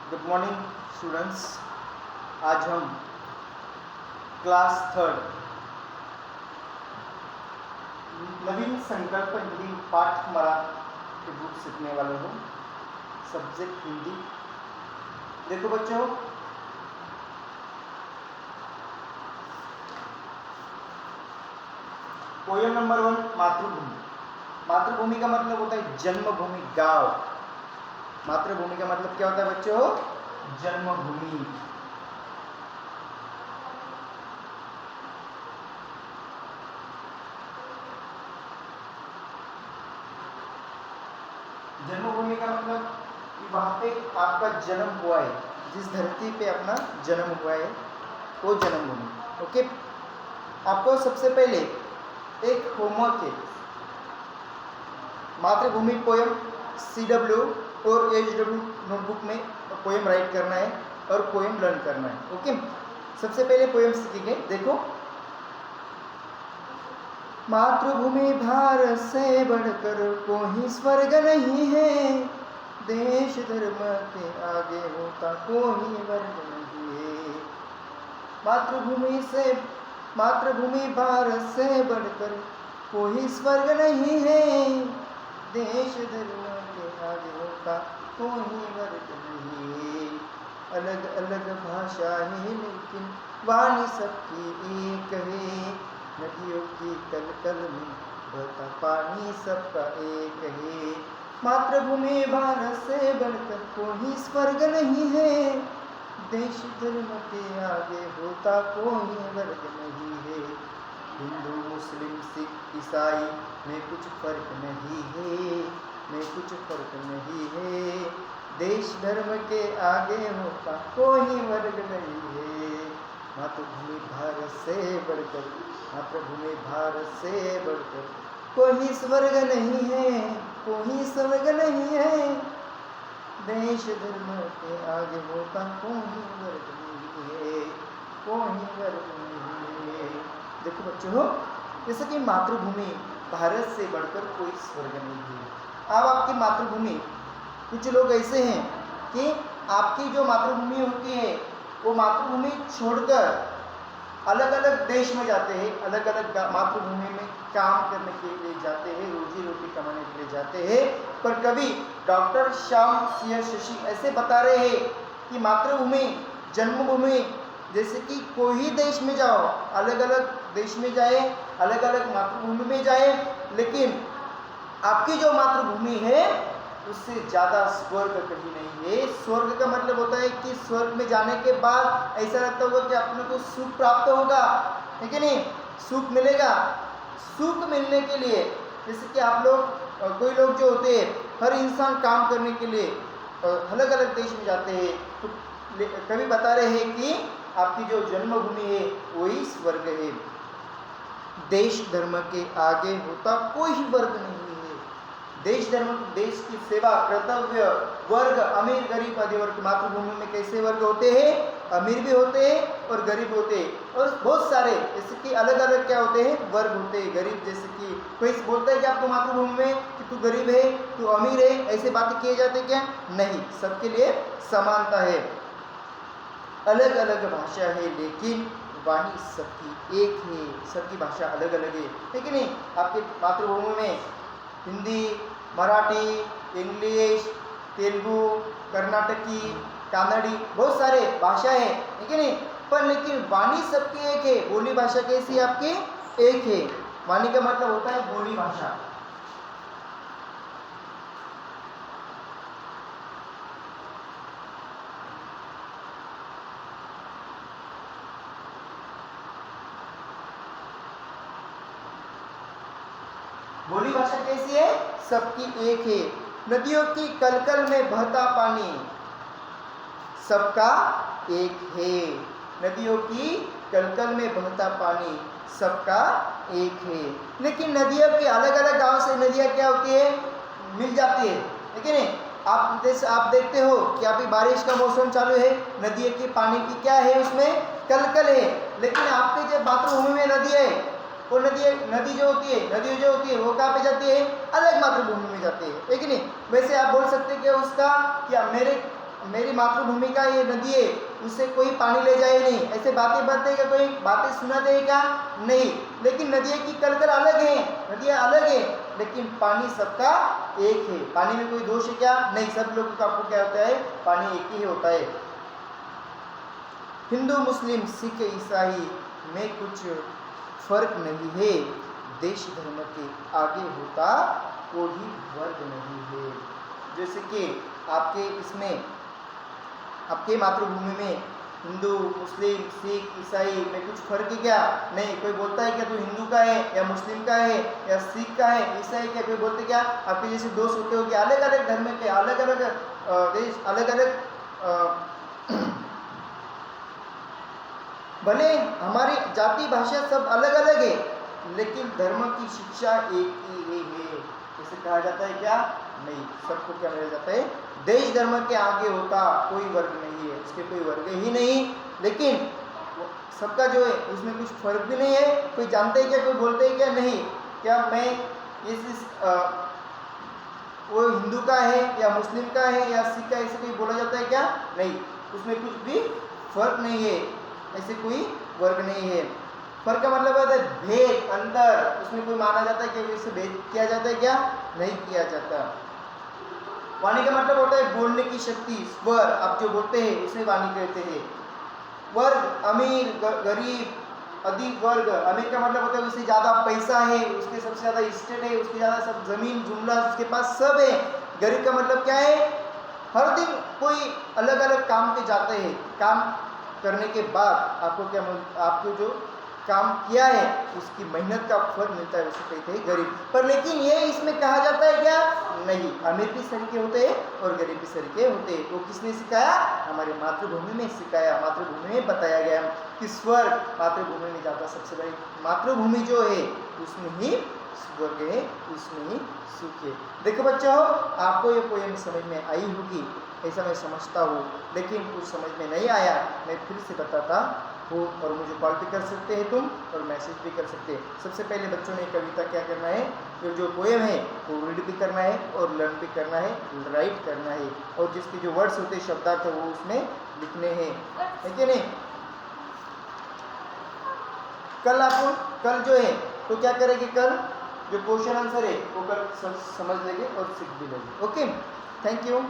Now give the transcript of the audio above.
Good morning students. आज हम class third नवीन संकल्प हिंदी पाठ हमारा के बुक सीखने वाले हो। सब्जेक्ट हिंदी। देखो बच्चों, पोयम नंबर 1 मातृभूमि। मातृभूमि का मतलब होता है जन्मभूमि, गांव। मातृभूमि का मतलब क्या होता है बच्चों? जन्मभूमि। जन्मभूमि का मतलब कि वहां पे आपका जन्म हुआ है, जिस धरती पे अपना जन्म हुआ है वो जन्मभूमि। ओके, आपको सबसे पहले एक होमवर्क है, मातृभूमि पोयम CW और HW नोटबुक में पोयम राइट करना है और पोयम लर्न करना है। ओके, सबसे पहले पोयम सीखेंगे। देखो, मातृभूमि भारत से बढ़कर कोई स्वर्ग नहीं है, देश धर्म के आगे होता कोई वर्ग नहीं है। मातृभूमि भारत से बढ़कर कोई स्वर्ग नहीं है, देश धर्म के आगे होता कोई वर्ग नहीं है। अलग अलग भाषा है लेकिन वाणी सबकी एक है, नदियों की कल कल में बहता पानी सबका एक है। मातृभूमि भारत से बढ़कर कोई स्वर्ग नहीं है, देश धर्म के आगे होता कोई वर्ग नहीं है। हिंदू मुस्लिम सिख ईसाई में कुछ फर्क नहीं है, में कुछ फर्क नहीं है, देश धर्म के आगे होता कोई वर्ग नहीं है। मातृभूमि भारत से बढ़कर, मातृभूमि भारत से बढ़कर कोई स्वर्ग नहीं है, कोई स्वर्ग नहीं है, देश धर्म के आगे होता कोई वर्ग नहीं है, कोई वर्ग नहीं है। देखो बच्चों, जैसे कि मातृभूमि भारत से बढ़कर कोई स्वर्ग नहीं है। अब आपकी मातृभूमि, कुछ लोग ऐसे हैं कि आपकी जो मातृभूमि होती है वो मातृभूमि छोड़कर अलग अलग देश में जाते हैं, अलग अलग मातृभूमि में काम करने के लिए जाते हैं, रोजी रोटी कमाने के लिए जाते हैं। पर कभी डॉक्टर श्याम सिंह शशि ऐसे बता रहे हैं कि मातृभूमि जन्मभूमि जैसे कि कोई ही देश में जाओ, अलग अलग देश में जाए, अलग अलग मातृभूमि में जाए, लेकिन आपकी जो मातृभूमि है उससे ज़्यादा स्वर्ग कहीं नहीं है। स्वर्ग का मतलब होता है कि स्वर्ग में जाने के बाद ऐसा लगता होगा कि अपने को सुख प्राप्त होगा, है कि नहीं? सुख मिलेगा। सुख मिलने के लिए जैसे कि आप लोग, कोई लोग जो होते हैं, हर इंसान काम करने के लिए अलग अलग देश में जाते हैं, तो कभी बता रहे हैं कि आपकी जो जन्मभूमि है वही स्वर्ग है। देश धर्म के आगे होता कोई वर्ग नहीं है। देश धर्म, देश की सेवा, कर्तव्य, वर्ग, अमीर गरीब आदि वर्ग। मातृभूमि में कैसे वर्ग होते हैं? अमीर भी होते हैं और गरीब होते हैं, और बहुत सारे जैसे कि अलग अलग क्या होते हैं, वर्ग होते हैं। गरीब जैसे कि कोई बोलता है कि आपको मातृभूमि में कि तू गरीब है, तू अमीर है, ऐसे बातें किए जाते क्या? नहीं, सबके लिए समानता है। अलग अलग भाषा है लेकिन वाणी सबकी एक है, सबकी भाषा अलग अलग है कि नहीं? आपके मातृभूमि में हिंदी, मराठी, इंग्लिश, तेलुगु, कर्नाटकी, कन्नड़ी, बहुत सारे भाषाएं है कि नहीं? पर लेकिन वाणी सबकी एक है। बोली भाषा कैसी है आपकी? एक है। वाणी का मतलब होता है बोली भाषा। बोली भाषा कैसी है? सबकी एक है। नदियों की कलकल में बहता पानी सबका एक है। नदियों की कलकल में बहता पानी सबका एक है। लेकिन नदियों के अलग अलग गांव से नदियां क्या होती है? मिल जाती है कि नहीं? आप जैसे आप देखते हो कि अभी बारिश का मौसम चालू है, नदियों की पानी की क्या है, उसमें कलकल है। लेकिन आपके जो मातृभूमि में नदी है, वो नदी जो होती है वो कहाँ पे जाती है? अलग मातृभूमि में जाती है कि नहीं? वैसे आप बोल सकते हैं कि उसका क्या मेरे मेरी मातृभूमि का ये नदी है, उससे कोई पानी ले जाए नहीं, ऐसे बातें बताएगा, कोई बातें सुना देगा नहीं। लेकिन नदियाँ की कलकल अलग है, नदियाँ अलग है, लेकिन पानी सबका एक है। पानी में कोई दोष है क्या? नहीं, सब लोगों का आपको क्या होता है, पानी एक ही होता है। हिंदू, मुस्लिम, सिख, ईसाई में कुछ फर्क नहीं है, देश धर्म के आगे होता कोई वर्ग नहीं है। जैसे कि आपके इसमें, आपके मातृभूमि में हिंदू, मुस्लिम, सिख, ईसाई में कुछ फर्क है क्या? नहीं। कोई बोलता है क्या तू हिंदू का है या मुस्लिम का है या सिख का है, ईसाई का? कोई बोलते क्या? आपके जैसे दोस्त होते हो कि अलग अलग धर्म के, अलग अलग देश, अलग अलग भले हमारी जाति भाषा सब अलग अलग है, लेकिन धर्म की शिक्षा एक ही है। इसे कहा जाता है क्या? नहीं, सबको क्या मिल जाता है? देश धर्म के आगे होता कोई वर्ग नहीं है, उसके कोई वर्ग ही नहीं, लेकिन सबका जो है उसमें कुछ फर्क भी नहीं है। कोई जानते है क्या? कोई बोलते है क्या? नहीं। क्या मैं इस वो हिंदू का है या मुस्लिम का है या सिख का, ऐसे कोई बोला जाता है क्या? नहीं, उसमें कुछ भी फर्क नहीं है, ऐसे कोई वर्ग नहीं है। फर्क का मतलब होता है भेद, अंतर, उसमें कोई माना जाता है कि इससे भेद किया जाता है क्या? नहीं किया जाता। वाणी का मतलब होता है बोलने की शक्ति, स्वर, आप जो बोलते हैं उसे वाणी कहते हैं। वर्ग, अमीर, गरीब, अधिक वर्ग। अमीर का मतलब होता है उससे ज्यादा पैसा है, उसके सबसे ज्यादा स्टेट है, उसके ज्यादा सब जमीन जुमला उसके पास सब है। गरीब का मतलब क्या है? हर दिन कोई अलग अलग काम पे जाते हैं, काम करने के बाद आपको क्या, आपको जो काम किया है उसकी मेहनत का फल मिलता है, उसे कहते हैं गरीब। पर लेकिन ये इसमें कहा जाता है क्या? नहीं, अमीर भी सरीके होते हैं और गरीब भी सरीके होते हैं। वो किसने सिखाया? हमारे मातृभूमि में सिखाया, मातृभूमि में बताया गया कि स्वर्ग मातृभूमि में जाता, सबसे बड़ी मातृभूमि जो है उसमें ही स्वर्ग है, उसमें ही सुख है। देखो बच्चों, आपको ये पोएम समझ में आई होगी ऐसा मैं समझता हूँ, लेकिन कुछ समझ में नहीं आया, मैं फिर से बताता हो, और मुझे कॉल भी कर सकते हैं तुम, और मैसेज भी कर सकते हैं। सबसे पहले बच्चों ने कविता क्या करना है, जो पोएम है वो रीड भी करना है और लर्न भी करना है, राइट करना है, और जिसके जो वर्ड्स होते हैं, शब्दार्थ वो उसमें लिखने हैं, है कि नहीं? कल जो है तो क्या करेंगे, कल जो क्वेश्चन आंसर है वो कल समझ लेंगे और सीख भी लेंगे। Okay, thank you.